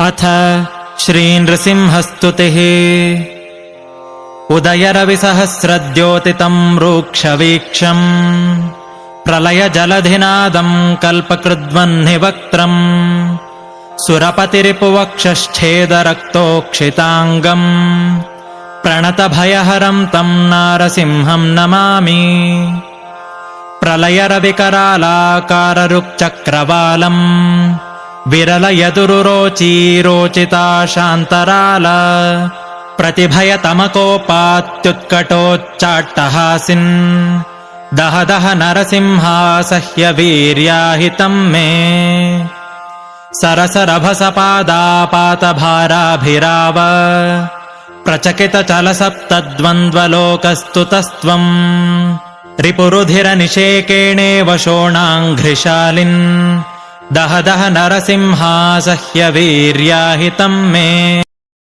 अथ श्रीनृसिंहस्तुतिः। उदयरविसहस्रद्योतितम् रूक्षवीक्षम् प्रलयजलधिनादम् कल्पकृद्वह्निवक्त्रम् सुरपतिरिपुवक्षश्छेदरक्तोक्षिताङ्गम् प्रणतभयहरम् तम् नारसिंहम् नमामि। प्रलयरविकरालाकाररुक्चक्रवालम् विरलयदुरुरोचीरोचिता प्रतिभयतमकोपात्युत्कटोच्चाट्टहासिन् दह दह नरसिंहासह्यवीर्याहितम् मे। सरसरभसपादापातभाराभिराव प्रचकितचलसप्तद्वन्द्वलोकस्तुतस्त्वम् रिपुरुधिरनिषेकेणेव शोणाङ्घ्रिशालिन् दह दह नरसिंहासह्यवीर्याहितम् मे।